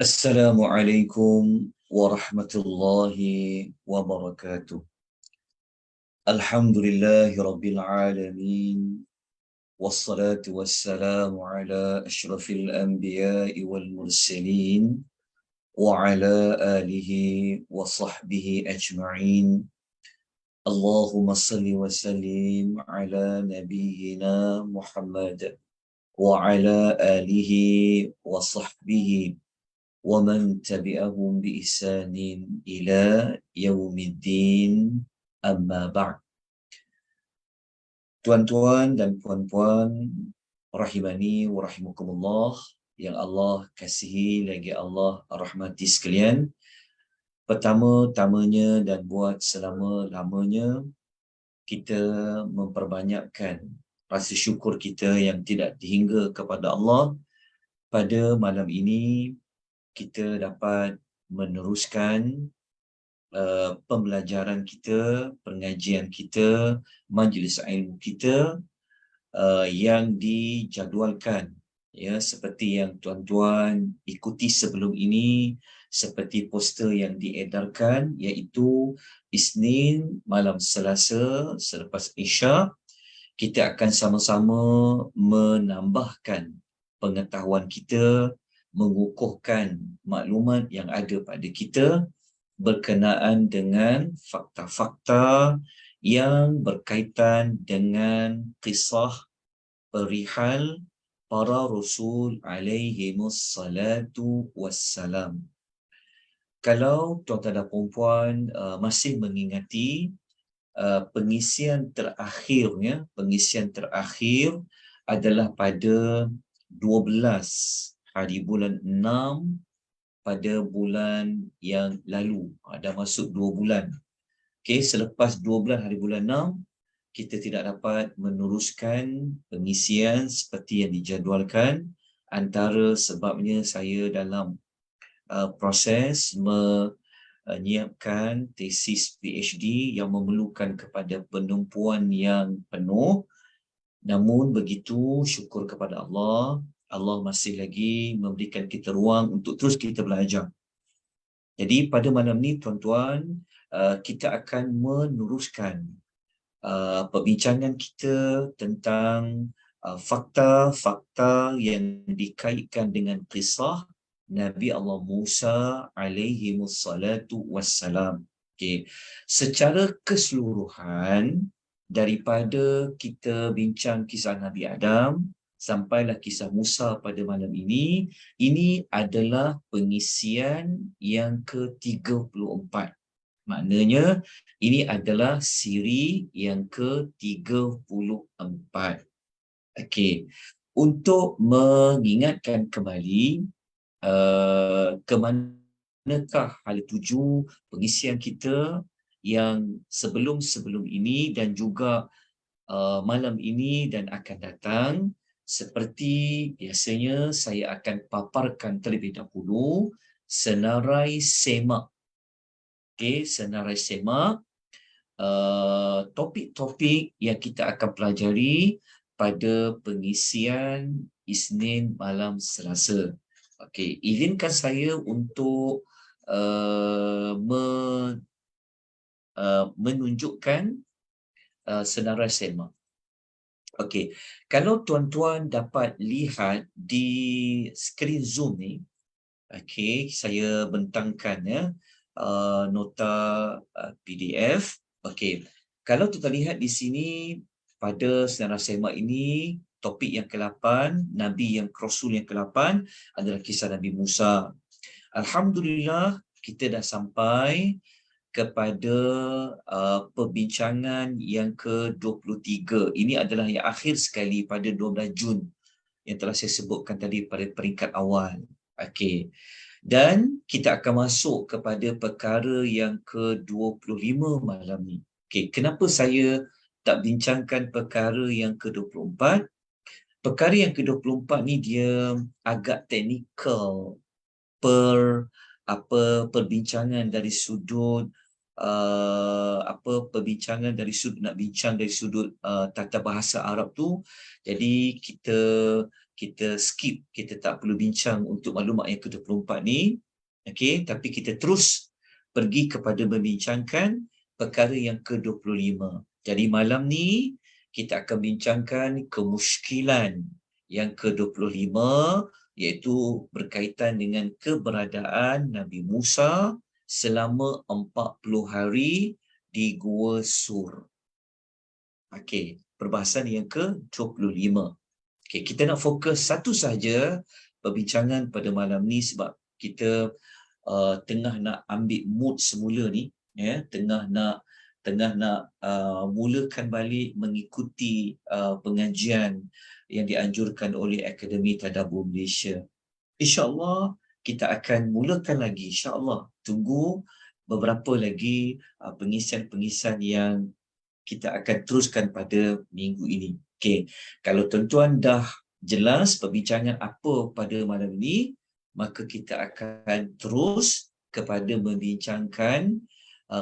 Assalamualaikum warahmatullahi wabarakatuh. Alhamdulillahi rabbil alamin. Wassalatu wassalamu ala ashrafil anbiya'i wal mursalin wa ala alihi wa sahbihi ajma'in. Allahumma salli wa sallim ala nabiyyina Muhammad wa ala alihi wa sahbihi ومن تبعهم بإحسان إلى يوم الدين أما بعد. Tuan-tuan dan puan-puan rahimani wa rahimakumullah yang Allah kasihi lagi Allah rahmati sekalian. Pertama-tamanya dan buat selama-lamanya kita memperbanyakkan rasa syukur kita yang tidak dihingga kepada Allah. Pada malam ini kita dapat meneruskan pembelajaran kita, pengajian kita, majlis ilmu kita yang dijadualkan, ya, seperti yang tuan-tuan ikuti sebelum ini, seperti poster yang diedarkan, iaitu Isnin malam Selasa selepas Isyak kita akan sama-sama menambahkan pengetahuan kita, mengukuhkan maklumat yang ada pada kita berkenaan dengan fakta-fakta yang berkaitan dengan kisah perihal para Rasul alaihimus salatu wassalam. Kalau tuan-tuan dan puan-puan masih mengingati pengisian terakhir adalah pada 12 hari bulan 6 pada bulan yang lalu. Dah masuk 2 bulan. Okey, selepas 2 bulan hari bulan 6, kita tidak dapat meneruskan pengisian seperti yang dijadualkan. Antara sebabnya saya dalam proses menyiapkan tesis PhD yang memerlukan kepada penumpuan yang penuh. Namun begitu, syukur kepada Allah, Allah masih lagi memberikan kita ruang untuk terus kita belajar. Jadi pada malam ni tuan-tuan, kita akan meneruskan perbincangan kita tentang fakta-fakta yang dikaitkan dengan kisah Nabi Allah Musa alaihi wassalatu wassalam. Okay. Secara keseluruhan, daripada kita bincang kisah Nabi Adam sampailah kisah Musa pada malam ini adalah pengisian yang ke-34. Maknanya ini adalah siri yang ke-34. Okey. Untuk mengingatkan kembali ke manakah hala tuju pengisian kita yang sebelum-sebelum ini dan juga malam ini dan akan datang. Seperti biasanya saya akan paparkan terlebih dahulu senarai semak. Okey, senarai semak topik-topik yang kita akan pelajari pada pengisian Isnin malam Selasa. Okey, izinkan saya untuk menunjukkan senarai semak. Okey, kalau tuan-tuan dapat lihat di skrin Zoom ni, okey, saya bentangkan ya nota PDF. Okey, kalau tuan-tuan lihat di sini pada senarai semak ini, topik yang ke-8, Nabi yang Rasul yang ke-8 adalah kisah Nabi Musa. Alhamdulillah, kita dah sampai kepada perbincangan yang ke-23. Ini adalah yang akhir sekali pada 12 Jun yang telah saya sebutkan tadi pada peringkat awal. Okey. Dan kita akan masuk kepada perkara yang ke-25 malam ni. Okey, kenapa saya tak bincangkan perkara yang ke-24? Perkara yang ke-24 ni dia agak teknikal perbincangan dari sudut perbincangan dari sudut nak bincang dari sudut tata bahasa Arab tu. Jadi kita skip, kita tak perlu bincang untuk maklumat yang ke-24 ni. Okey, tapi kita terus pergi kepada membincangkan perkara yang ke-25. Jadi malam ni kita akan bincangkan kemusykilan yang ke-25, iaitu berkaitan dengan keberadaan Nabi Musa selama 40 hari di Gua Sur. Okey, perbahasan yang ke-25. Okey, kita nak fokus satu saja perbincangan pada malam ni sebab kita tengah nak ambil mood semula ni, ya, tengah nak mulakan balik mengikuti pengajian yang dianjurkan oleh Akademi Tadabbur Malaysia. InsyaAllah kita akan mulakan lagi, insyaAllah. Tunggu beberapa lagi pengisian-pengisian yang kita akan teruskan pada minggu ini. Okey, kalau tuan-tuan dah jelas perbincangan apa pada malam ini, maka kita akan terus kepada membincangkan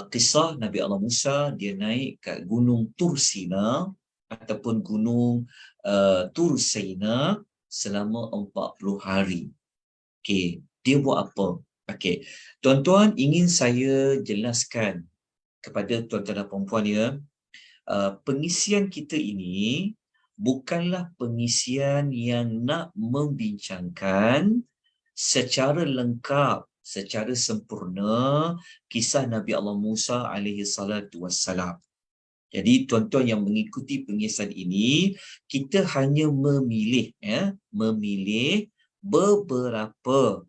kisah Nabi Allah Musa. Dia naik ke Gunung Tur Sina ataupun Gunung Tur Sina selama 40 hari. Okey, dia buat apa? Okey, tuan-tuan, ingin saya jelaskan kepada tuan-tuan dan puan-puan ya, pengisian kita ini bukanlah pengisian yang nak membincangkan secara lengkap, secara sempurna kisah Nabi Allah Musa alaihi salatu wassalam. Jadi tuan-tuan yang mengikuti pengisian ini, kita hanya memilih beberapa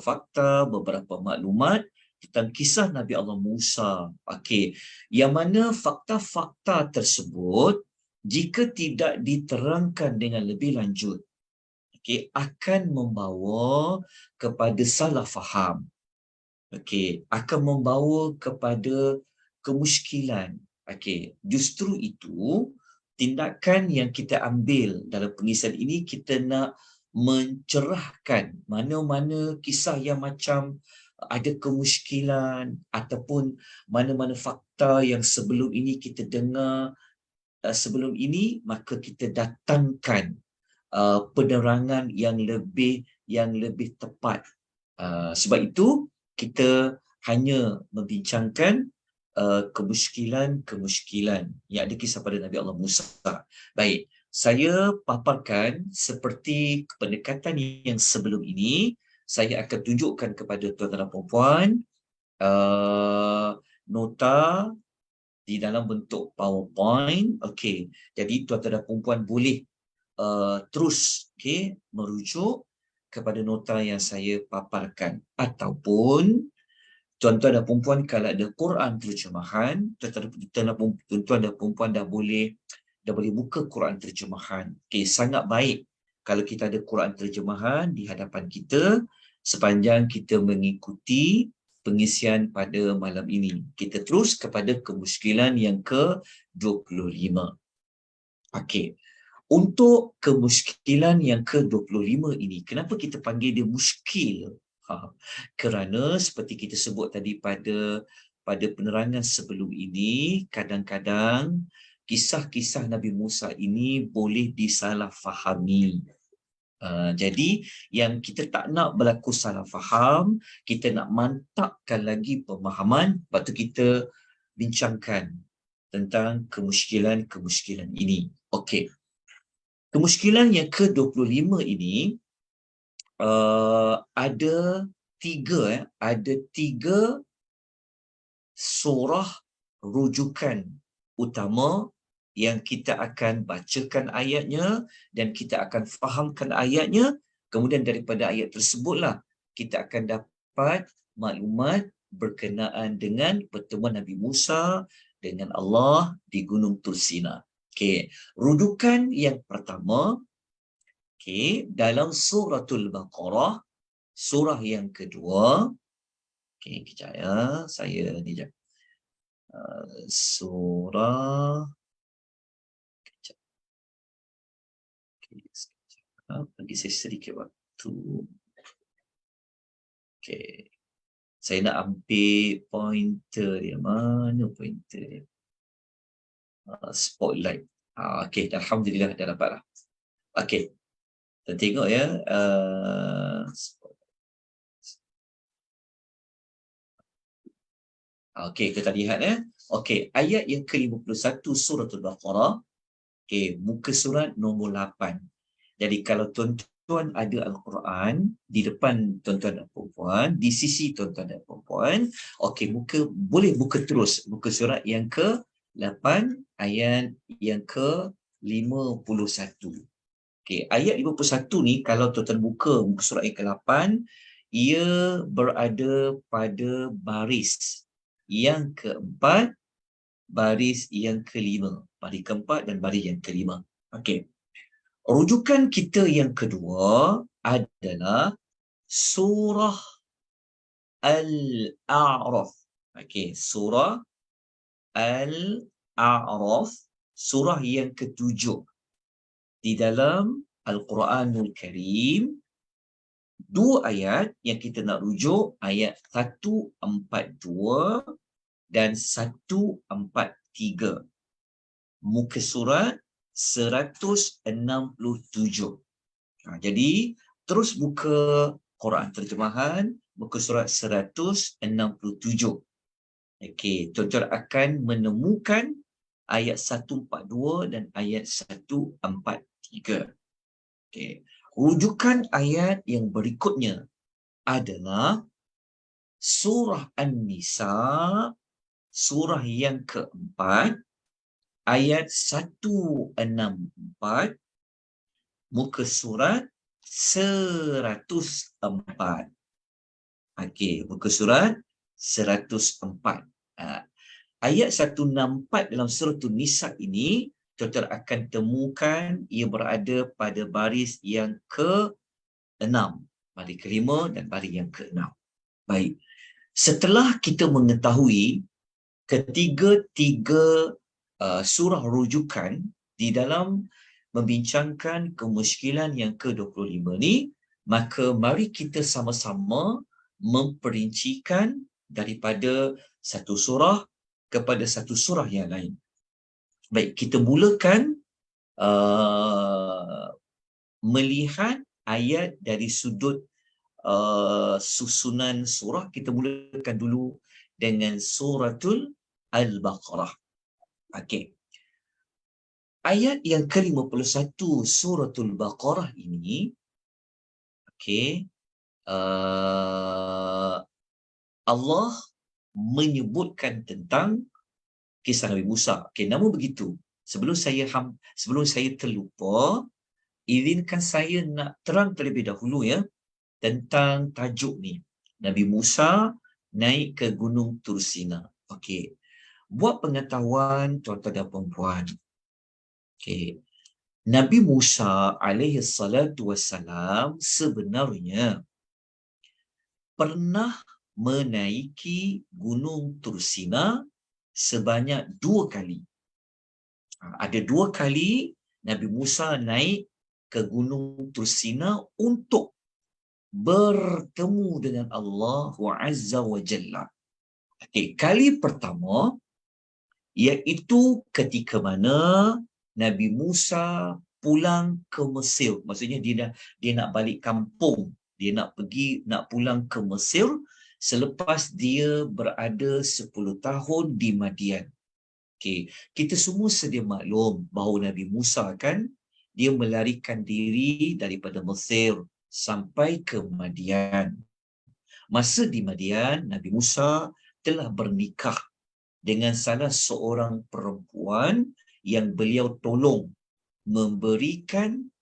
fakta, beberapa maklumat tentang kisah Nabi Allah Musa. Okey, yang mana fakta-fakta tersebut jika tidak diterangkan dengan lebih lanjut, okey, akan membawa kepada salah faham. Okey, akan membawa kepada kemusykilan. Okey, justru itu tindakan yang kita ambil dalam pengisian ini, kita nak mencerahkan mana-mana kisah yang macam ada kemusykilan ataupun mana-mana fakta yang sebelum ini kita dengar sebelum ini, maka kita datangkan penerangan yang lebih tepat. Sebab itu kita hanya membincangkan kemusykilan yang ada kisah pada Nabi Allah Musa. Baik, saya paparkan seperti pendekatan yang sebelum ini. Saya akan tunjukkan kepada tuan-tuan dan puan-puan nota di dalam bentuk PowerPoint. Okey, jadi tuan-tuan dan puan-puan boleh terus merujuk kepada nota yang saya paparkan, ataupun tuan-tuan dan puan-puan kalau ada Quran terjemahan, tuan-tuan dan puan-puan dah boleh buka Quran terjemahan. Okey, sangat baik kalau kita ada Quran terjemahan di hadapan kita sepanjang kita mengikuti pengisian pada malam ini. Kita terus kepada kemusykilan yang ke-25. Okey, untuk kemusykilan yang ke-25 ini, kenapa kita panggil dia muskil? Kerana seperti kita sebut tadi pada penerangan sebelum ini, kadang-kadang kisah-kisah Nabi Musa ini boleh disalahfahami. Jadi yang kita tak nak berlaku salah faham, kita nak mantapkan lagi pemahaman, lepas tu kita bincangkan tentang kemusykilan ini. Okey, kemusykilan yang ke-25 ini ada tiga surah rujukan utama yang kita akan bacakan ayatnya dan kita akan fahamkan ayatnya. Kemudian daripada ayat tersebutlah kita akan dapat maklumat berkenaan dengan pertemuan Nabi Musa dengan Allah di Gunung Tur Sina. Okey, rujukan yang pertama, dalam suratul Baqarah, surah yang kedua. Kejap ya, saya ni jap. Surah bagi saya sedikit waktu. Okey, saya nak ambil pointer dia. Mana pointer dia? Spotlight. Okey, alhamdulillah dah dapat lah. Okey, Kita tengok ya. Okey, kita lihat ya. Okey, ayat yang ke-51 surah Al-Baqarah. Okey, muka surat nombor 8. Jadi kalau tuan-tuan ada Al-Quran di depan tuan-tuan dan puan, di sisi tuan-tuan dan puan, okey, boleh buka terus muka surat yang ke-8 ayat yang ke-51. Okey, ayat 51 ni kalau tuan-tuan buka muka surat yang ke-8, ia berada pada baris yang keempat, baris yang kelima. Baris keempat dan baris yang kelima. Okey. Rujukan kita yang kedua adalah surah Al-A'raf. Okey, surah Al-A'raf, surah yang ketujuh di dalam Al-Quranul Karim. Dua ayat yang kita nak rujuk, ayat 142 dan 143. Muka surat 167. Jadi, terus buka Quran terjemahan, muka surat 167. Okey, tuan-tuan akan menemukan ayat 142 dan ayat 143. Okey. Rujukan ayat yang berikutnya adalah surah An-Nisa, surah yang keempat, ayat 164, muka surat 104. Okey, muka surat 104. Ayat 164 dalam surah An-Nisa ini, tuan-tuan akan temukan ia berada pada baris yang ke-6, baris ke-5 dan baris yang ke-6. Baik. Setelah kita mengetahui ketiga-tiga surah rujukan di dalam membincangkan kemusykilan yang ke-25 ni, maka mari kita sama-sama memperincikan daripada satu surah kepada satu surah yang lain. Baik, kita mulakan melihat ayat dari sudut susunan surah. Kita mulakan dulu dengan suratul Al-Baqarah. Okey. Ayat yang ke-51 suratul Baqarah ini, okey, Allah menyebutkan tentang kisah Nabi Musa. Okey, namun begitu, sebelum saya terlupa, izinkan saya nak terang terlebih dahulu ya tentang tajuk ni. Nabi Musa naik ke Gunung Tursina. Okey. Buat pengetahuan tuan-tuan dan puan-puan. Okey. Nabi Musa alaihi salatu wassalam sebenarnya pernah menaiki Gunung Tursina sebanyak 2 kali. Ada 2 kali Nabi Musa naik ke Gunung Tursina untuk bertemu dengan Allah Azza wa Jalla. Okey, kali pertama iaitu ketika mana Nabi Musa pulang ke Mesir. Maksudnya dia nak balik kampung, dia nak pulang ke Mesir selepas dia berada 10 tahun di Madian. Okey, kita semua sedia maklum bahawa Nabi Musa kan dia melarikan diri daripada Mesir sampai ke Madian. Masa di Madian, Nabi Musa telah bernikah dengan salah seorang perempuan yang beliau tolong memberikan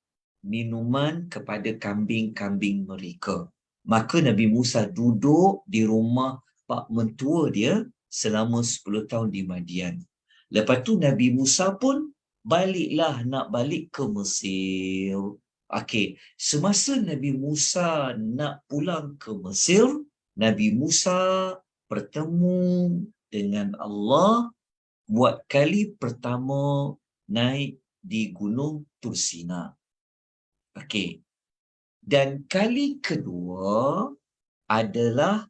minuman kepada kambing-kambing mereka. Maka Nabi Musa duduk di rumah pak mentua dia selama 10 tahun di Madian. Lepas tu Nabi Musa pun nak balik ke Mesir. Okey, semasa Nabi Musa nak pulang ke Mesir, Nabi Musa bertemu dengan Allah buat kali pertama naik di Gunung Tursina. Okey. Dan kali kedua adalah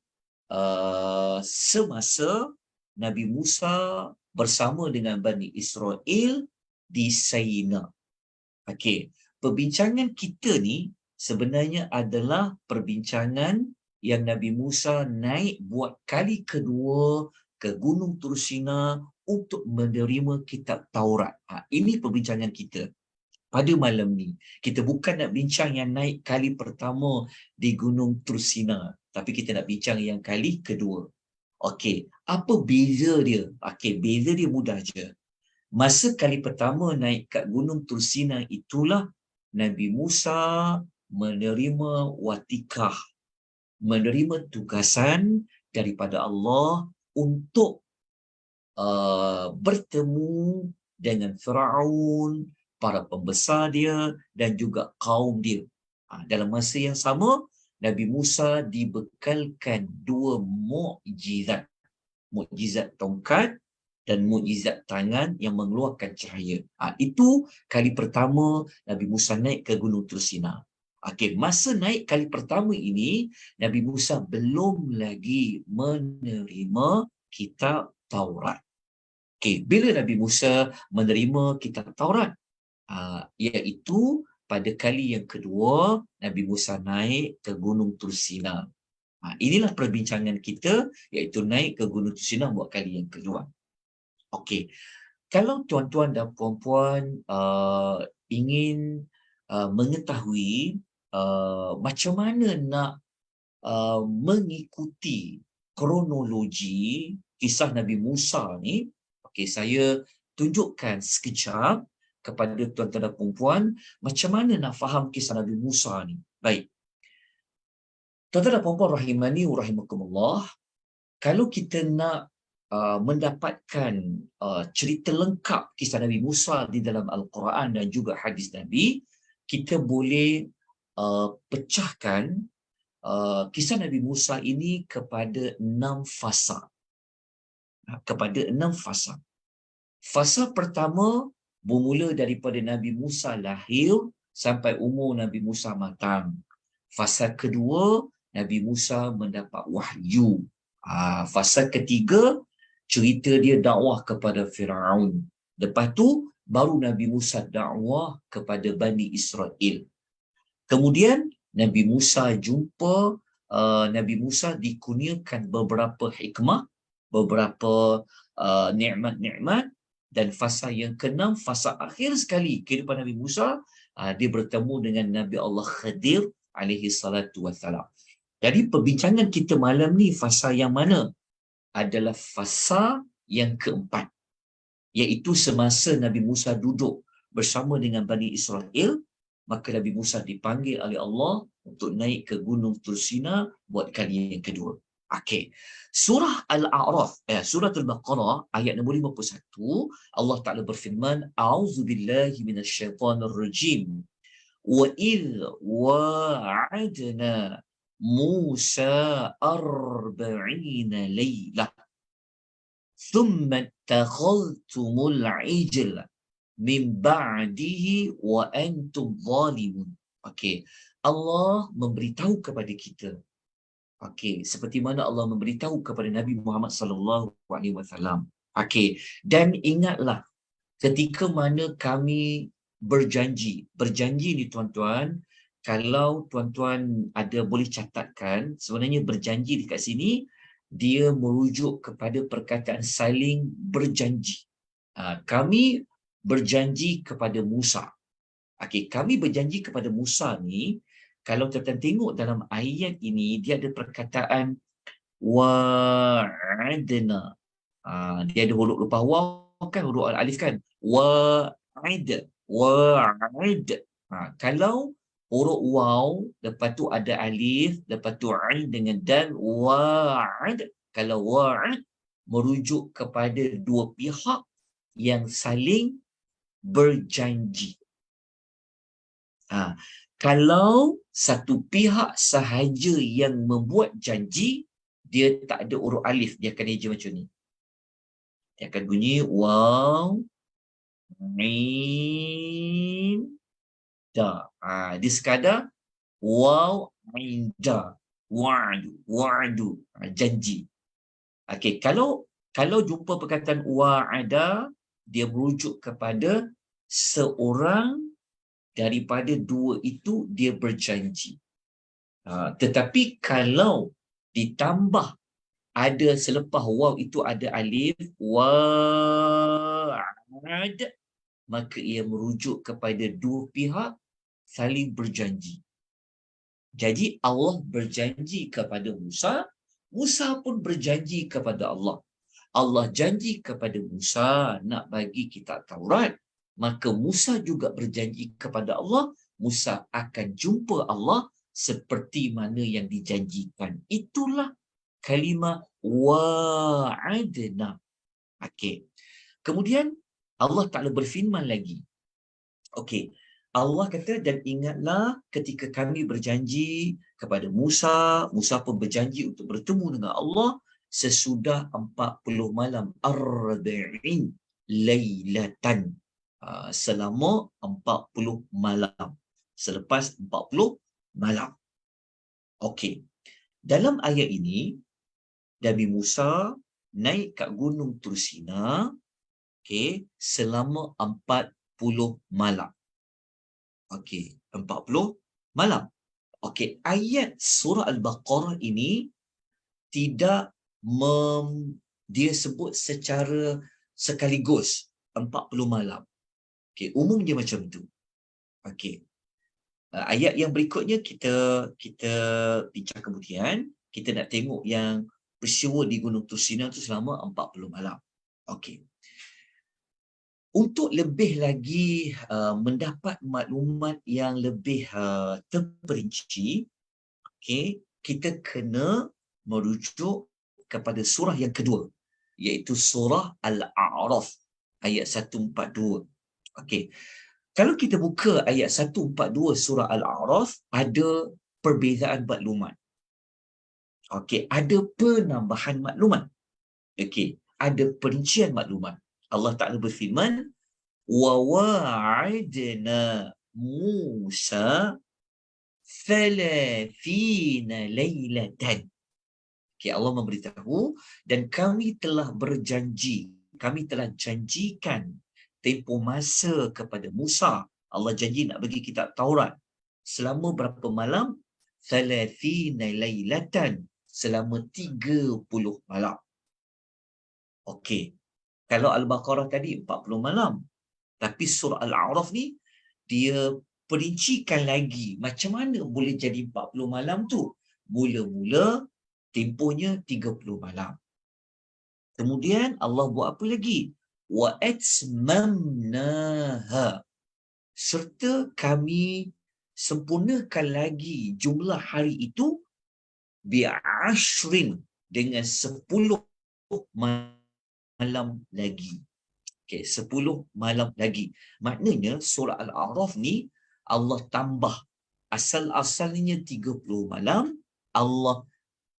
semasa Nabi Musa bersama dengan Bani Israel di Saina. Okey. perbincangan kita ni sebenarnya adalah perbincangan yang Nabi Musa naik buat kali kedua ke Gunung Tursina untuk menerima kitab Taurat. Ini perbincangan kita pada malam ni. Kita bukan nak bincang yang naik kali pertama di Gunung Tursina, tapi kita nak bincang yang kali kedua. Okey, apa beza dia? Okey, beza dia mudah je. Masa kali pertama naik kat Gunung Tursina itulah Nabi Musa menerima watikah, menerima tugasan daripada Allah untuk bertemu dengan Firaun, para pembesar dia dan juga kaum dia. Dalam masa yang sama, Nabi Musa dibekalkan 2 mukjizat. Mukjizat tongkat dan mukjizat tangan yang mengeluarkan cahaya. Itu kali pertama Nabi Musa naik ke Gunung Tursina. Okey, masa naik kali pertama ini, Nabi Musa belum lagi menerima kitab Taurat. Okey, bila Nabi Musa menerima kitab Taurat? Iaitu pada kali yang kedua, Nabi Musa naik ke Gunung Tursina. Inilah perbincangan kita, iaitu naik ke Gunung Tursina buat kali yang kedua. Okey, kalau tuan-tuan dan puan-puan ingin mengetahui macam mana nak mengikuti kronologi kisah Nabi Musa ni, okey, saya tunjukkan sekejap kepada tuan-tuan dan puan-puan macam mana nak faham kisah Nabi Musa ni. Baik. Tuan-tuan dan puan-puan rahimani wa rahimakumullah, kalau kita nak mendapatkan cerita lengkap kisah Nabi Musa di dalam Al-Quran dan juga hadis Nabi, kita boleh pecahkan kisah Nabi Musa ini kepada 6 fasa. Kepada 6 fasa. Fasa pertama bermula daripada Nabi Musa lahir sampai umur Nabi Musa matang. Fasa kedua, Nabi Musa mendapat wahyu. Fasa ketiga, cerita dia dakwah kepada Firaun. Lepas tu, baru Nabi Musa dakwah kepada Bani Israel. Kemudian, Nabi Musa jumpa, Nabi Musa dikurniakan beberapa hikmah, beberapa nikmat-nikmat, dan fasa yang ke-6, fasa akhir sekali kehidupan Nabi Musa, dia bertemu dengan Nabi Allah Khadir alaihi salatu wassalam. Jadi perbincangan kita malam ni fasa yang mana? Adalah fasa yang keempat, iaitu semasa Nabi Musa duduk bersama dengan Bani Israel, maka Nabi Musa dipanggil oleh Allah untuk naik ke Gunung Tursina buat kali yang kedua. Okey. Surah Al-A'raf, surah Al-Baqarah ayat nombor 51, Allah Taala berfirman, A'udzubillahi minasyaitonirrajim. Wa idh wa'adna Musa 40 laylah thumma takhadhtumul ijla min ba'dihi wa antum zalimun. Okey, Allah memberitahu kepada kita. Okey, seperti mana Allah memberitahu kepada Nabi Muhammad sallallahu alaihi wasallam. Okey, dan ingatlah ketika mana kami berjanji. Berjanji ni tuan-tuan, kalau tuan-tuan ada boleh catatkan, sebenarnya berjanji dekat sini dia merujuk kepada perkataan saling berjanji. Kami berjanji kepada Musa. Okey, kami berjanji kepada Musa ni, kalau tuan-tuan tengok dalam ayat ini, dia ada perkataan wa'adna. Dia ada huruf lepas waw kan, huruf alif kan? Wa'ad. Kalau huruf waw, lepas tu ada alif, lepas tu ain dengan dal, wa'ad. Kalau wa'ad merujuk kepada dua pihak yang saling berjanji. Kalau satu pihak sahaja yang membuat janji, dia tak ada huruf alif, dia akan eja macam ni. Dia akan bunyi waw, mim, da. Dia sekadar waw, mim, da. Wa'adu, janji. Okey, kalau jumpa perkataan wa'ada, dia merujuk kepada seorang daripada dua itu dia berjanji. Tetapi kalau ditambah ada selepas waw itu ada alif, wa'ad, maka ia merujuk kepada dua pihak saling berjanji. Jadi Allah berjanji kepada Musa, Musa pun berjanji kepada Allah. Allah janji kepada Musa nak bagi kitab Taurat, maka Musa juga berjanji kepada Allah, Musa akan jumpa Allah seperti mana yang dijanjikan. Itulah kalimah wa'adna. Okey. Kemudian Allah Ta'ala berfirman lagi. Okey. Allah kata, dan ingatlah ketika kami berjanji kepada Musa, Musa pun berjanji untuk bertemu dengan Allah sesudah 40 malam, arba'in lailatan, selama 40 malam, selepas 40 malam. Okey. Dalam ayat ini, Nabi Musa naik kat gunung Tursina, okey, selama 40 malam. Okey, 40 malam. Okey, ayat surah Al-Baqarah ini tidak dia sebut secara sekaligus 40 malam. Okey, umumnya macam tu. Okey. Ayat yang berikutnya kita bincang kemudian. Kita nak tengok yang peristiwa di Gunung Tursina tu selama 40 malam. Okey. Untuk lebih lagi mendapat maklumat yang lebih terperinci, okay, kita kena merujuk kepada surah yang kedua, iaitu surah Al-A'raf ayat 142. Okey. Kalau kita buka ayat 142 surah Al-A'raf, ada perbezaan maklumat. Okey, ada penambahan maklumat. Okey, ada perincian maklumat. Allah Ta'ala berfirman, wa wa'adna Musa 30 lailatan. Okay, Allah memberitahu, dan kami telah berjanji, kami telah janjikan tempoh masa kepada Musa. Allah janji nak bagi kitab Taurat selama berapa malam? 30 lailatan, selama 30 malam. Okey. Kalau Al-Baqarah tadi 40 malam, tapi surah Al-A'raf ni dia perincikan lagi macam mana boleh jadi 40 malam tu. Mula-mula tempohnya 30 malam. Kemudian Allah buat apa lagi? Wa atmamnaha, serta kami sempurnakan lagi jumlah hari itu bi'ashrin, dengan 10 malam lagi. Okey, 10 malam lagi. Maknanya surah Al-A'raf ni Allah tambah, asal-asalnya 30 malam, Allah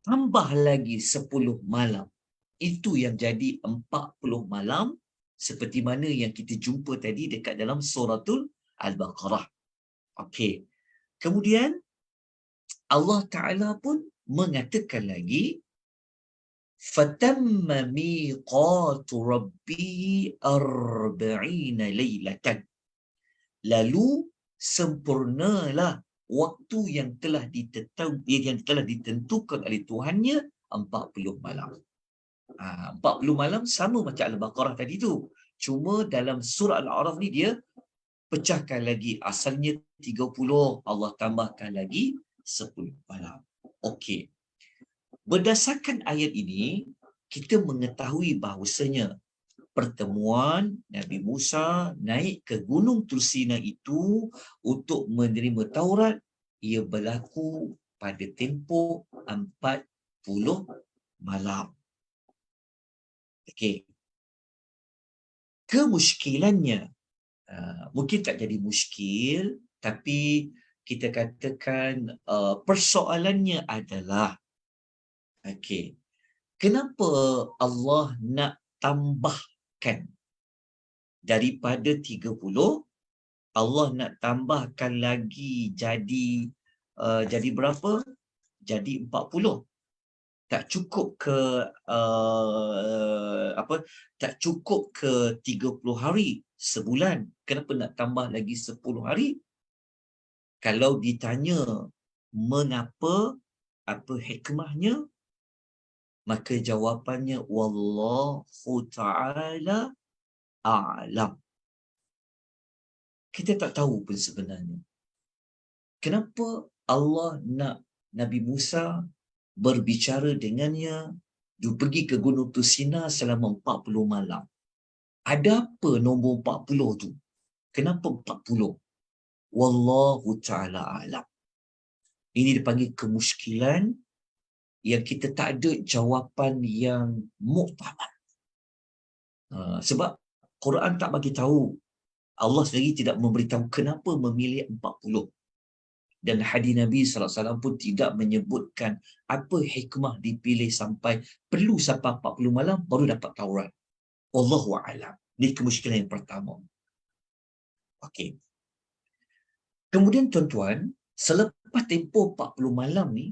tambah lagi 10 malam. Itu yang jadi 40 malam, seperti mana yang kita jumpa tadi dekat dalam suratul Al-Baqarah. Okey. Kemudian Allah Ta'ala pun mengatakan lagi, fatamma miqatu rabbihi 40 lailatan. Lalu sempurnalah waktu yang telah ditentukan oleh Tuhannya 40 malam. 40 malam sama macam Al-Baqarah tadi tu. Cuma dalam surah Al-A'raf ni dia pecahkan lagi. Asalnya 30, Allah tambahkan lagi 10 malam. Okey. Berdasarkan ayat ini, kita mengetahui bahawasanya pertemuan Nabi Musa naik ke Gunung Tursina itu untuk menerima Taurat, ia berlaku pada tempoh 40 malam. Okey. Kemuskilannya, mungkin tak jadi muskil, tapi kita katakan persoalannya adalah, okey, kenapa Allah nak tambahkan daripada 30, Allah nak tambahkan lagi jadi berapa? Jadi 40. Tak cukup ke tak cukup ke 30 hari sebulan? Kenapa nak tambah lagi 10 hari? Kalau ditanya mengapa, apa hikmahnya, maka jawapannya wallahu ta'ala a'lam. Kita tak tahu pun sebenarnya. Kenapa Allah nak Nabi Musa berbicara dengannya, dia pergi ke Gunung Tursina selama 40 malam. Ada apa nombor 40 tu? Kenapa 40? Wallahu ta'ala a'lam. Ini dipanggil kemusykilan yang kita tak ada jawapan yang muktamad. Sebab Quran tak bagi tahu. Allah sendiri tidak memberitahu kenapa memilih 40. Dan hadis Nabi SAW pun tidak menyebutkan apa hikmah dipilih sampai perlu sampai 40 malam baru dapat Taurat. Wallahu a'lam. Ini kemusykilan yang pertama. Okey. Kemudian tuan-tuan, selepas tempoh 40 malam ni,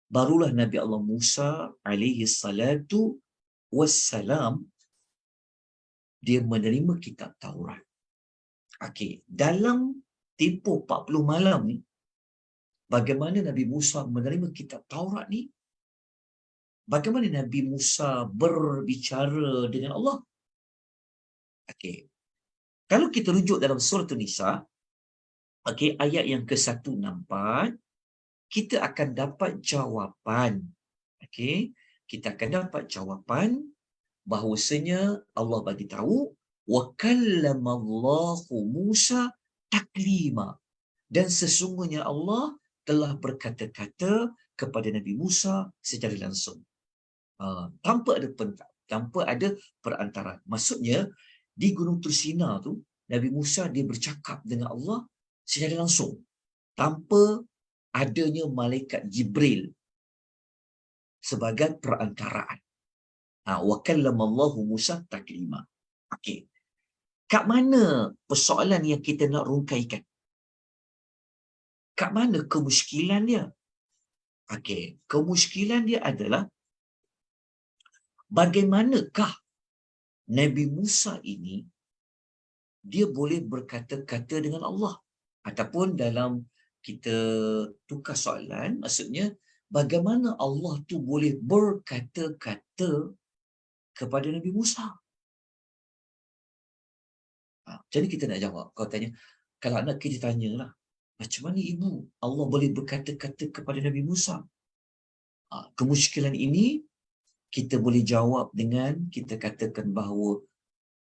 barulah Nabi Allah Musa alaihi salatu wassalam dia menerima kitab Taurat. Okey, dalam tempoh 40 malam ni, bagaimana Nabi Musa menerima kitab Taurat ni? Bagaimana Nabi Musa berbicara dengan Allah? Okey. Kalau kita rujuk dalam surah An-Nisa, okey, ayat yang ke-164, kita akan dapat jawapan. Okey, kita akan dapat jawapan bahawasanya Allah bagi tahu wa kallamallahu Musa taklima, dan sesungguhnya Allah telah berkata-kata kepada Nabi Musa secara langsung, tanpa ada perantara. Maksudnya di Gunung Tursina tu Nabi Musa dia bercakap dengan Allah secara langsung tanpa adanya malaikat Jibril sebagai perantaraan. Wa kallamallahu Musa taklima. Okey. Kat mana persoalan yang kita nak rungkaikan? Kat mana kemusykilan dia? Okey, kemusykilan dia adalah bagaimanakah Nabi Musa ini dia boleh berkata-kata dengan Allah? Ataupun dalam kita tukar soalan, maksudnya bagaimana Allah tu boleh berkata-kata kepada Nabi Musa? Jadi kita nak jawab. Kau tanya, kalau anak kita tanyalah, macam mana ibu Allah boleh berkata-kata kepada Nabi Musa? Kemusykilan ini kita boleh jawab dengan kita katakan bahawa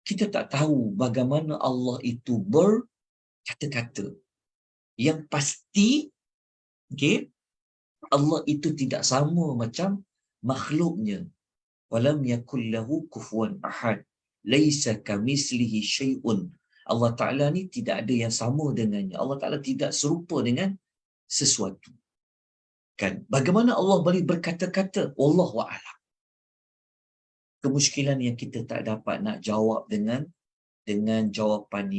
kita tak tahu bagaimana Allah itu berkata-kata. Yang pasti, okay, Allah itu tidak sama macam makhluknya. Walam yakul lahu kufuwan ahad. Laisa kamislihi syai'un. Allah Ta'ala ni tidak ada yang sama dengannya. Allah Ta'ala tidak serupa dengan sesuatu. Kan? Bagaimana Allah boleh berkata-kata? Wallahu a'lam. Kemusykilan yang kita tak dapat nak jawab dengan jawapan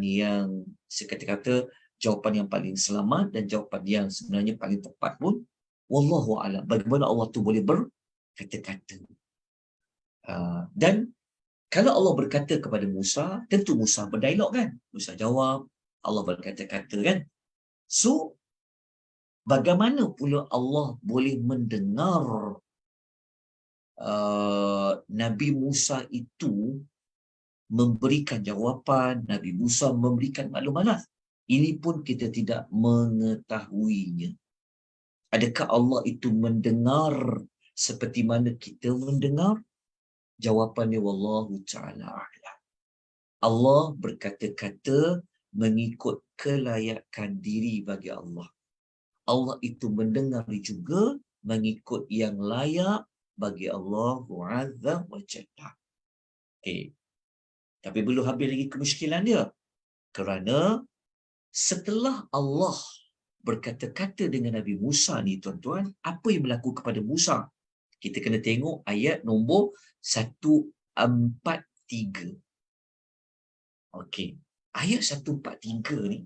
yang sekata-kata jawapan yang paling selamat dan jawapan yang sebenarnya paling tepat pun wallahu a'lam. Bagaimana Allah tu boleh berkata-kata? Dan kalau Allah berkata kepada Musa, tentu Musa berdialog kan? Musa jawab, Allah berkata-kata kan? So, bagaimana pula Allah boleh mendengar Nabi Musa itu memberikan jawapan, Nabi Musa memberikan maklumat? Ini pun kita tidak mengetahuinya. Adakah Allah itu mendengar seperti mana kita mendengar? Jawapannya wallahu ta'ala a'lam. Allah berkata-kata mengikut kelayakan diri bagi Allah. Allah itu mendengar juga mengikut yang layak bagi Allah Azza wa Jalla. Okay. Tapi belum habis lagi kemusykilan dia. Kerana setelah Allah berkata-kata dengan Nabi Musa ni tuan-tuan, apa yang berlaku kepada Musa? Kita kena tengok ayat nombor 143. Okey. Ayat 143 ni,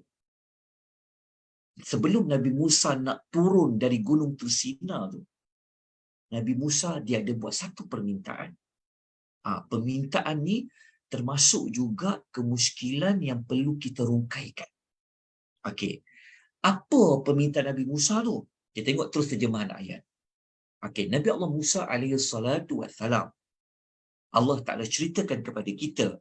sebelum Nabi Musa nak turun dari Gunung Tursina tu, Nabi Musa dia ada buat satu permintaan. Permintaan ni termasuk juga kemusykilan yang perlu kita rungkaikan. Okey. Apa permintaan Nabi Musa tu? Kita tengok terus terjemahan ayat. Okey, Nabi Allah Musa alaihi salatu wassalam, Allah Ta'ala ceritakan kepada kita,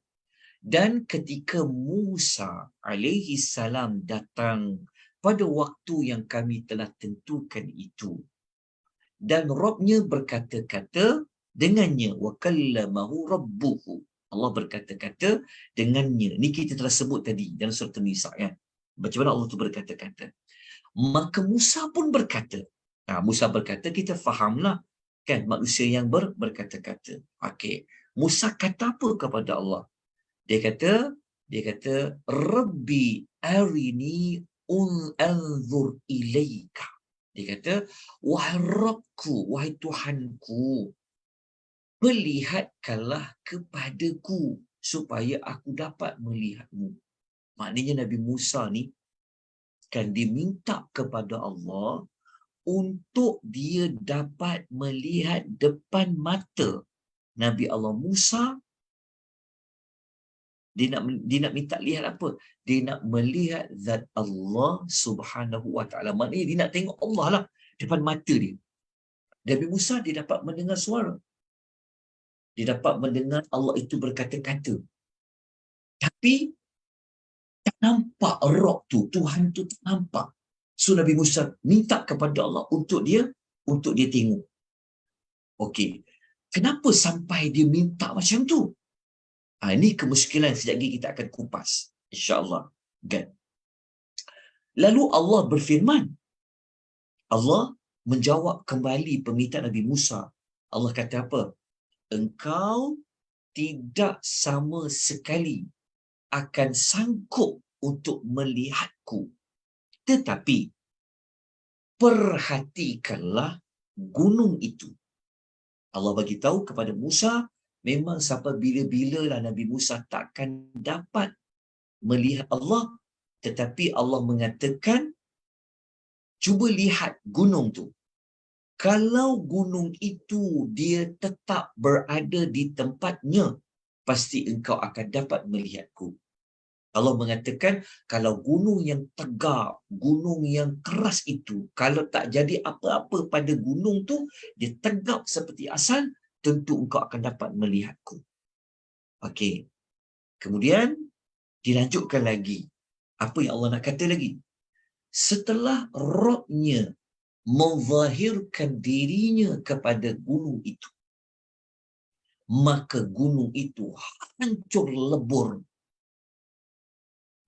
dan ketika Musa alaihi salam datang pada waktu yang kami telah tentukan itu, dan Rabbnya berkata-kata dengannya, wa kallamahu rabbuhu. Allah berkata-kata dengannya. Ni kita telah sebut tadi dalam surah An-Nisa, kan? Macam mana Allah tu berkata-kata. Maka Musa pun berkata. Musa berkata, kita fahamlah, kan, manusia yang berkata-kata. Okey. Musa kata apa kepada Allah? Dia kata Rabbi arini anzur ilaika. Dia kata, wahai Rabbku, wahai Tuhanku, perlihatkanlah kepadaku supaya aku dapat melihatmu. Maknanya Nabi Musa ni kan diminta kepada Allah untuk dia dapat melihat depan mata Nabi Allah Musa. Dia nak minta lihat apa? Dia nak melihat zat Allah Subhanahu wa taala. Maknanya dia nak tengok Allah lah depan mata dia. Nabi Musa dia dapat mendengar suara. Dia dapat mendengar Allah itu berkata-kata. Tapi tak nampak Rabb tu, Tuhan tu tak nampak. So Nabi Musa minta kepada Allah untuk dia tengok. Okey. Kenapa sampai dia minta macam tu? Ini kemusykilan sekejap lagi kita akan kupas, insya-Allah. Kan? Lalu Allah berfirman. Allah menjawab kembali permintaan Nabi Musa. Allah kata apa? Engkau tidak sama sekali akan sanggup untuk melihatku. Tetapi perhatikanlah gunung itu. Allah bagi tahu kepada Musa, memang sampai bila-bilalah Nabi Musa takkan dapat melihat Allah, tetapi Allah mengatakan, cuba lihat gunung tu. Kalau gunung itu dia tetap berada di tempatnya, pasti engkau akan dapat melihatku. Allah mengatakan, kalau gunung yang tegak, gunung yang keras itu, kalau tak jadi apa-apa pada gunung tu, dia tegak seperti asal, tentu engkau akan dapat melihatku. Okey. Kemudian, dilanjutkan lagi. Apa yang Allah nak kata lagi? Setelah Rabbnya menzahirkan dirinya kepada gunung itu, maka gunung itu hancur lebur.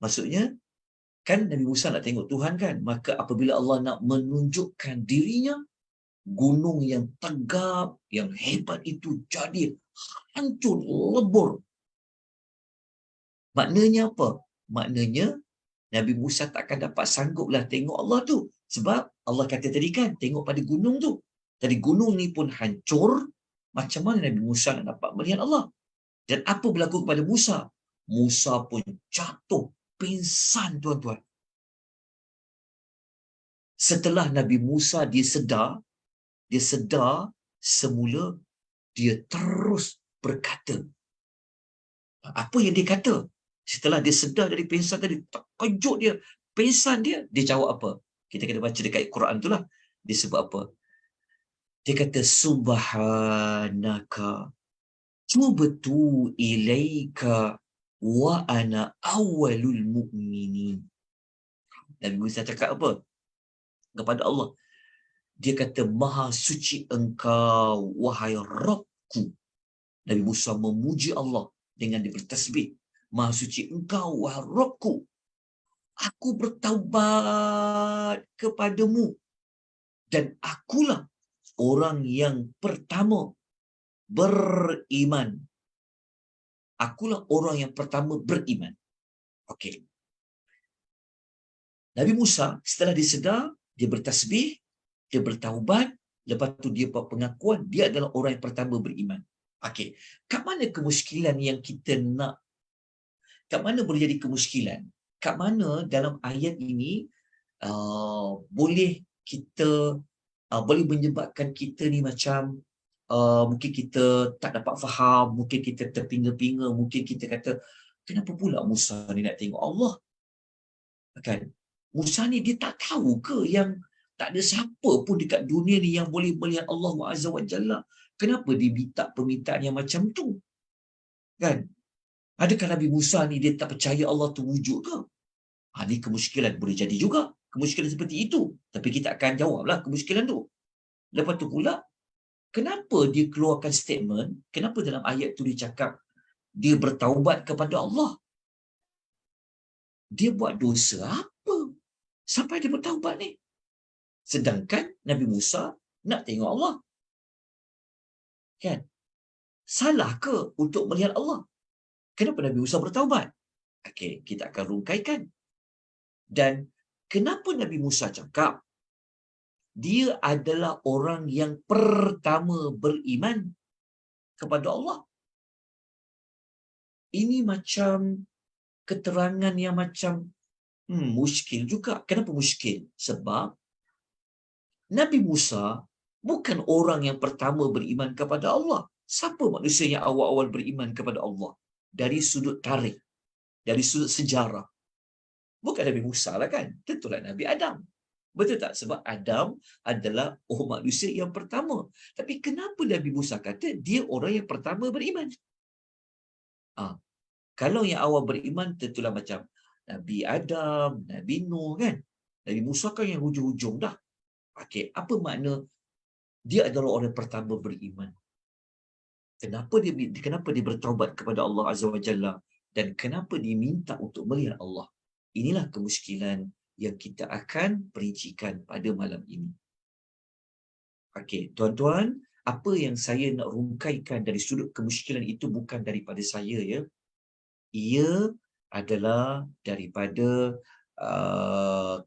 Maksudnya, kan Nabi Musa nak tengok Tuhan, kan? Maka apabila Allah nak menunjukkan dirinya, gunung yang tegap, yang hebat itu jadi hancur lebur. Maknanya apa? Maknanya Nabi Musa takkan dapat sangguplah tengok Allah tu. Sebab Allah kata tadi, kan, tengok pada gunung tu. Jadi gunung ni pun hancur. Macam mana Nabi Musa nak dapat melihat Allah? Dan apa berlaku kepada Musa? Musa pun jatuh pingsan, tuan-tuan. Setelah Nabi Musa dia sedar semula, dia terus berkata. Apa yang dia kata? Setelah dia sedar dari pingsan tadi, terkejut dia, pingsan dia jawab apa? Kita kena baca dekat Quran tu lah. Dia sebut apa? Dia kata, Subhanaka tubtu ilaika wa ana awwalul mu'minin. Nabi Musa cakap apa kepada Allah? Dia kata, Maha suci engkau, wahai Rabbku. Nabi Musa memuji Allah dengan dia bertasbih. Maha suci engkau, wahai Rabbku. Aku bertaubat kepadamu. Dan akulah orang yang pertama beriman. Akulah orang yang pertama beriman. Okey. Nabi Musa setelah dia sedar, dia bertasbih, dia bertaubat, lepas tu dia buat pengakuan, dia adalah orang yang pertama beriman. Okey. Kat mana kemusykilan yang kita nak? Kat mana boleh jadi kemusykilan? Kat mana dalam ayat ini boleh kita boleh menyebabkan kita ni macam mungkin kita tak dapat faham, mungkin kita terpinga-pinga, mungkin kita kata, kenapa pula Musa ni nak tengok Allah? Kan? Musa ni dia tak tahu ke yang tak ada siapa pun dekat dunia ni yang boleh melihat Allah Azza wa Jalla? Kenapa dia minta permintaan yang macam tu? Kan? Adakah Nabi Musa ni dia tak percaya Allah tu wujud ke? Ini kemusykilan, boleh jadi juga kemusykilan seperti itu. Tapi kita akan jawablah kemusykilan tu. Lepas tu pula, kenapa dia keluarkan statement, kenapa dalam ayat tu dia cakap dia bertaubat kepada Allah? Dia buat dosa apa sampai dia bertaubat ni? Sedangkan Nabi Musa nak tengok Allah. Kan? Salah ke untuk melihat Allah? Kenapa Nabi Musa bertaubat? Okey, kita akan rungkaikan. Dan kenapa Nabi Musa cakap dia adalah orang yang pertama beriman kepada Allah? Ini macam keterangan yang macam muskil juga. Kenapa muskil? Sebab Nabi Musa bukan orang yang pertama beriman kepada Allah. Siapa manusia yang awal-awal beriman kepada Allah? Dari sudut tarikh, dari sudut sejarah. Bukan Nabi Musa lah kan? Tentulah Nabi Adam. Betul tak? Sebab Adam adalah manusia yang pertama. Tapi kenapa Nabi Musa kata dia orang yang pertama beriman? Kalau yang awal beriman tentulah macam Nabi Adam, Nabi Nuh kan? Nabi Musa kan yang hujung-hujung dah. Okey, apa makna dia adalah orang yang pertama beriman? Kenapa dia bertaubat kepada Allah Azza wa Jalla dan kenapa dia minta untuk melihat Allah? Inilah kemusykilan yang kita akan perincikan pada malam ini. Okey, tuan-tuan, apa yang saya nak rungkaikan dari sudut kemusykilan itu bukan daripada saya ya. Ia adalah daripada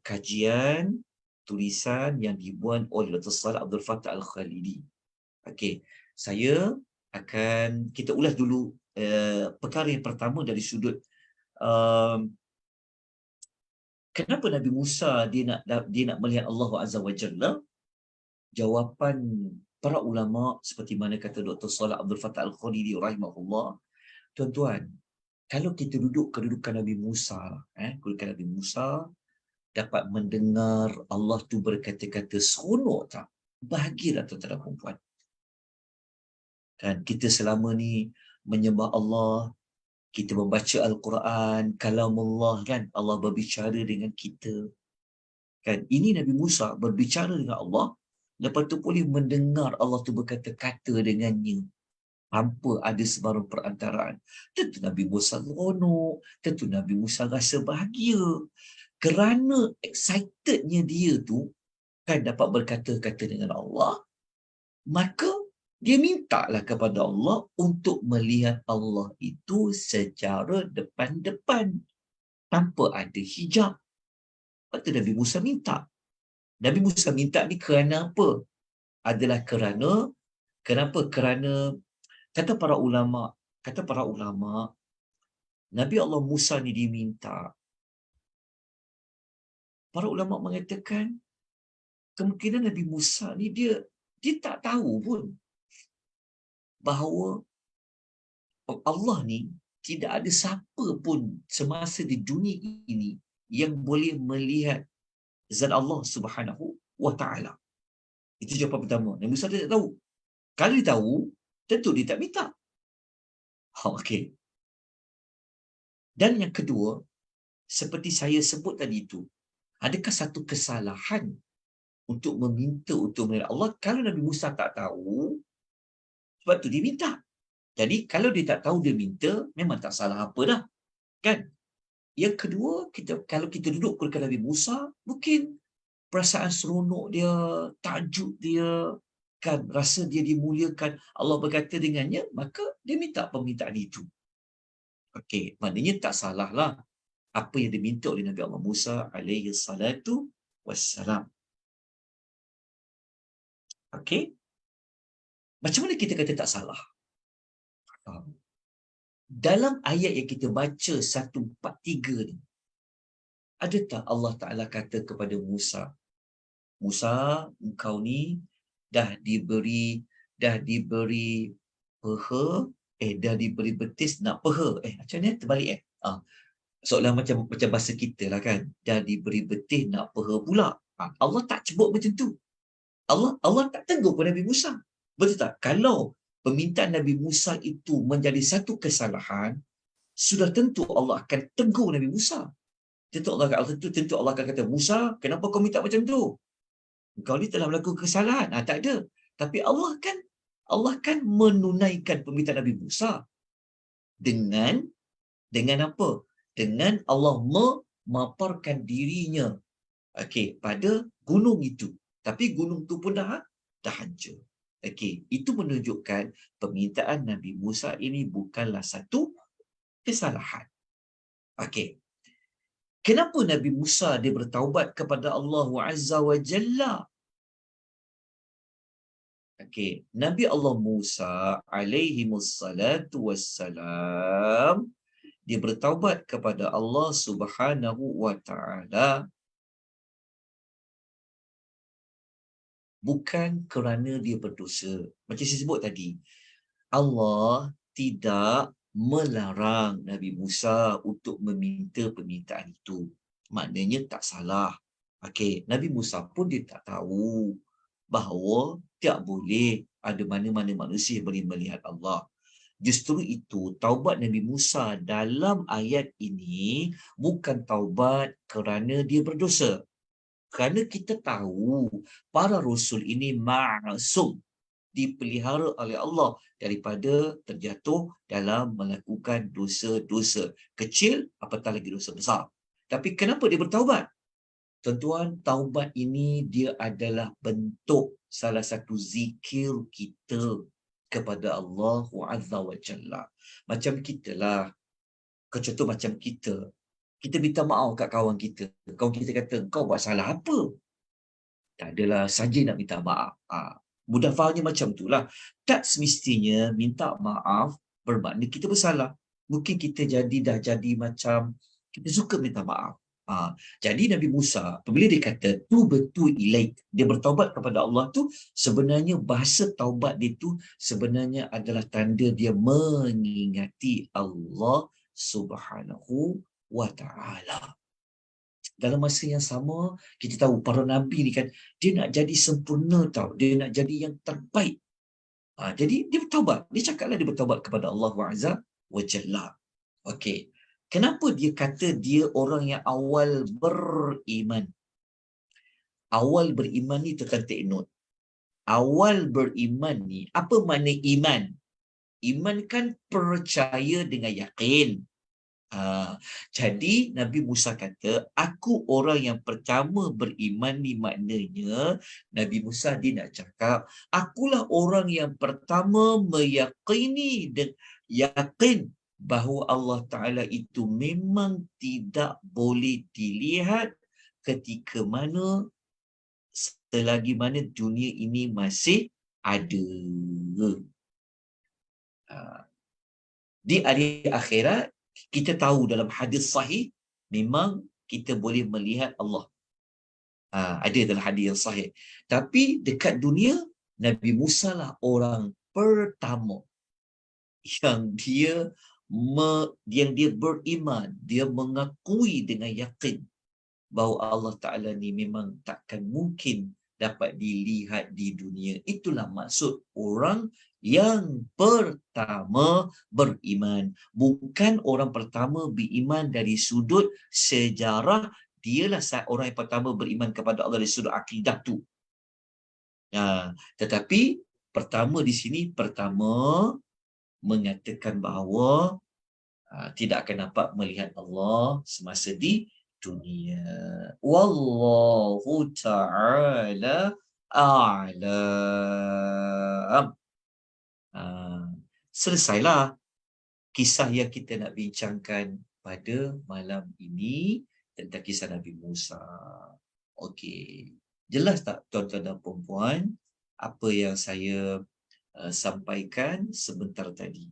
kajian tulisan yang dibuat oleh Dr. Salih Abdul Fattah Al-Khalidi. Okey, kita ulas dulu perkara yang pertama dari sudut kenapa Nabi Musa dia nak melihat Allah Azza wa Jalla? Jawapan para ulama seperti mana kata Dr. Salih Abdul Fattah Al-Khalidi rahimahullah, tuan-tuan, kalau kita duduk kedudukan Nabi Musa, kedudukan Nabi Musa dapat mendengar Allah tu berkata-kata, seronok tak? Bahagialah tuan-tuan dan puan-puan. Kan kita selama ni menyembah Allah, kita membaca Al-Quran, kalamullah kan, Allah berbicara dengan kita. Kan ini Nabi Musa berbicara dengan Allah, lepas tu boleh mendengar Allah tu berkata-kata dengannya tanpa ada sebarang perantaraan. Tentu Nabi Musa seronok, tentu Nabi Musa rasa bahagia. Kerana excitednya dia tu kan dapat berkata-kata dengan Allah, maka dia mintalah kepada Allah untuk melihat Allah itu secara depan-depan tanpa ada hijab. Lepas tu Nabi Musa minta. Nabi Musa minta ni kerana apa? Adalah kenapa? Kerana kata para ulama, Nabi Allah Musa ni diminta. Para ulama mengatakan kemungkinan Nabi Musa ni dia tak tahu pun bahawa Allah ni tidak ada siapa pun semasa di dunia ini yang boleh melihat zat Allah Subhanahu wa taala. Itu jawapan pertama. Nabi Musa dia tak tahu. Kalau dia tahu, tentu dia tak minta. Okey. Dan yang kedua, seperti saya sebut tadi itu, adakah satu kesalahan untuk meminta untuk melihat Allah? Kalau Nabi Musa tak tahu, sebab tu dia minta. Jadi kalau dia tak tahu dia minta, memang tak salah apa dah. Kan? Yang kedua, kalau kita duduk kepada Nabi Musa, mungkin perasaan seronok dia, takjub dia, kan, rasa dia dimuliakan, Allah berkata dengannya, maka dia minta permintaan itu. Okey, maknanya tak salah lah apa yang diminta oleh Nabi Allah Musa alaihi salatu wassalam. Okey? Macam mana kita kata tak salah? Dalam ayat yang kita baca 143 ni, ada tak Allah Ta'ala kata kepada Musa, Musa, engkau ni dah diberi peha, dah diberi betis nak peha. Macam ni terbalik Seolah macam bahasa kita lah kan, dah diberi betih nak peha pula. Allah tak sebut macam tu. Allah tak tegur kepada Nabi Musa. Betul tak? Kalau permintaan Nabi Musa itu menjadi satu kesalahan, sudah tentu Allah akan tegur Nabi Musa. Tentu Allah akan kata, Musa, kenapa kau minta macam tu? Kau ni telah melakukan kesalahan. Tak ada. Tapi Allah kan menunaikan permintaan Nabi Musa dengan apa? Dengan Allah memaparkan dirinya pada gunung itu. Tapi gunung itu pun dah hancur. Itu menunjukkan permintaan Nabi Musa ini bukanlah satu kesalahan. Kenapa Nabi Musa dia bertaubat kepada Allah Azza wa Jalla? Nabi Allah Musa alaihi wassalatu wassalam, dia bertaubat kepada Allah Subhanahu wa taala bukan kerana dia berdosa. Macam saya sebut tadi, Allah tidak melarang Nabi Musa untuk meminta permintaan itu. Maknanya tak salah. Nabi Musa pun dia tak tahu bahawa tak boleh ada mana-mana manusia yang boleh melihat Allah. Justru itu, taubat Nabi Musa dalam ayat ini bukan taubat kerana dia berdosa. Kerana kita tahu para rasul ini ma'asum, dipelihara oleh Allah daripada terjatuh dalam melakukan dosa-dosa kecil, apatah lagi dosa besar. Tapi kenapa dia bertaubat? Tuan-tuan, taubat ini dia adalah bentuk salah satu zikir kita kepada Allah Azza wa Jalla. Macam kita lah. Contoh macam kita minta maaf kat kawan kita. Kawan kita kata, kau buat salah apa? Tak adalah, saja nak minta maaf. Mudah fahamnya macam itulah. Tak semestinya minta maaf bermakna kita bersalah. Mungkin kita dah jadi macam kita suka minta maaf. Jadi Nabi Musa, apabila dia kata tubu ilaik, dia bertaubat kepada Allah tu, sebenarnya bahasa taubat dia tu sebenarnya adalah tanda dia mengingati Allah Subhanahu wa taala. Dalam masa yang sama, kita tahu para nabi ni kan, dia nak jadi sempurna tau, dia nak jadi yang terbaik. Jadi dia bertaubat. Dia cakaplah dia bertaubat kepada Allah Azza wa Jalla. Kenapa dia kata dia orang yang awal beriman? Awal beriman ni tekan take note. Awal beriman ni, apa makna iman? Iman kan percaya dengan yakin. Jadi Nabi Musa kata, aku orang yang pertama beriman ni, maknanya Nabi Musa dia nak cakap, akulah orang yang pertama meyakini dan yakin bahawa Allah Ta'ala itu memang tidak boleh dilihat ketika mana, selagi mana dunia ini masih ada. Di hari akhirat, kita tahu dalam hadis sahih, memang kita boleh melihat Allah. Ada dalam hadis yang sahih. Tapi dekat dunia, Nabi Musa lah orang pertama yang dia beriman, dia mengakui dengan yakin bahawa Allah Ta'ala ni memang takkan mungkin dapat dilihat di dunia. Itulah maksud orang yang pertama beriman. Bukan orang pertama beriman dari sudut sejarah, dialah orang yang pertama beriman kepada Allah dari sudut akidah tu. Tetapi pertama di sini, pertama mengatakan bahawa tidak akan dapat melihat Allah semasa di dunia. Wallahu ta'ala a'lam. Selesailah kisah yang kita nak bincangkan pada malam ini tentang kisah Nabi Musa. Jelas tak tuan-tuan dan puan-puan apa yang saya sampaikan sebentar tadi?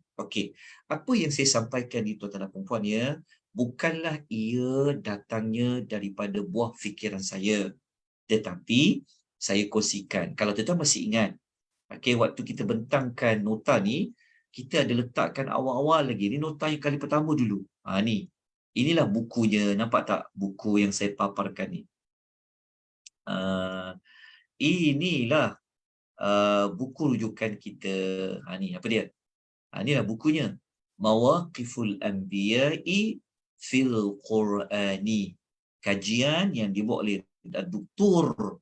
Apa yang saya sampaikan ni tuan-tuan dan puan-puan ya, bukanlah ia datangnya daripada buah fikiran saya, tetapi saya kongsikan. Kalau tuan-tuan masih ingat, waktu kita bentangkan nota ni, kita ada letakkan awal-awal lagi. Ni nota yang kali pertama dulu. Ni. Inilah bukunya, nampak tak buku yang saya paparkan ni? Inilah buku rujukan kita. Ni apa dia? Inilah bukunya. Mawaqiful Anbiya'i fil Qur'ani. Kajian yang dibuat oleh Dr.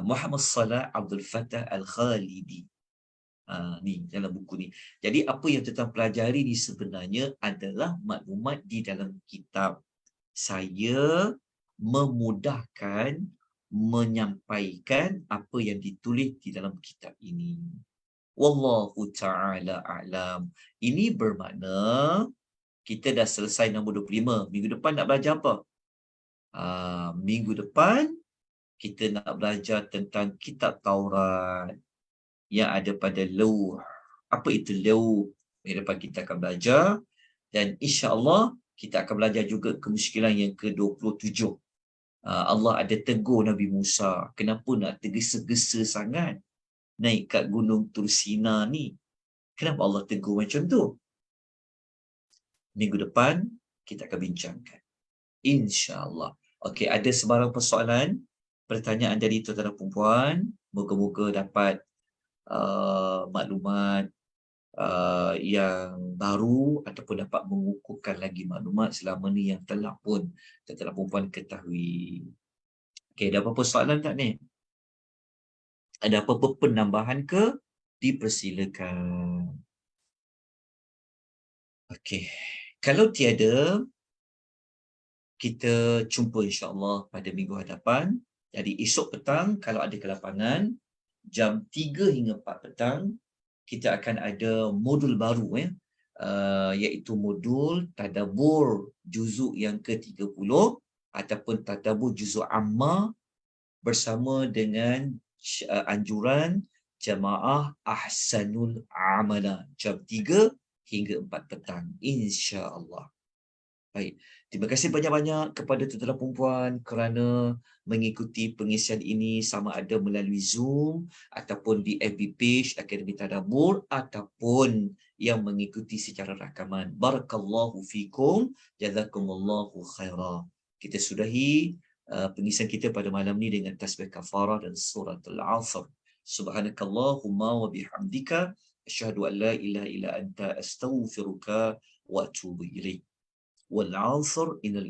Muhammad Salah Abdul Fattah Al-Khalidi. Ni dalam buku ni. Jadi apa yang kita pelajari ni sebenarnya adalah maklumat di dalam kitab. Saya memudahkan menyampaikan apa yang ditulis di dalam kitab ini. Wallahu ta'ala a'lam. Ini bermakna kita dah selesai nombor 25. Minggu depan nak belajar apa? Minggu depan kita nak belajar tentang kitab Taurat yang ada pada Lauh. Apa itu Lauh? Minggu depan kita akan belajar, dan insya-Allah kita akan belajar juga kemusykilan yang ke-27. Allah ada tegur Nabi Musa, kenapa nak tergesa-gesa sangat naik kat gunung Tursina ni? Kenapa Allah tegur macam tu? Minggu depan kita akan bincangkan, insya-Allah. Okey, ada sebarang persoalan, pertanyaan dari tuan-tuan dan puan-puan? Moga-moga dapat maklumat yang baru ataupun dapat mengukuhkan lagi maklumat selama ni yang telah pun tuan-tuan dan puan-puan ketahui. Okey, ada apa-apa soalan tak ni? Ada apa-apa penambahan ke? Dipersilakan. Okey. Kalau tiada, kita jumpa insya-Allah pada minggu hadapan. Jadi esok petang kalau ada kelapangan, jam 3 hingga 4 petang, kita akan ada modul baru iaitu modul tadabbur juzuk yang ke-30 ataupun tadabbur juzuk amma bersama dengan anjuran jamaah ahsanul amala jam 3 hingga 4 petang, insya-Allah. Baik, terima kasih banyak-banyak kepada tuan-tuan dan puan-puan kerana mengikuti pengisian ini sama ada melalui Zoom ataupun di FB page Akademi Tadabbur ataupun yang mengikuti secara rakaman. Barakallahu fikum, jazakumullahu khaira. Kita sudahi pengisian kita pada malam ni dengan tasbih kafarah dan surah Al-Asr. Subhanakallahumma wa bihamdika asyhadu an la ilaha illa anta astaghfiruka wa atubu ilaik. والعصر إن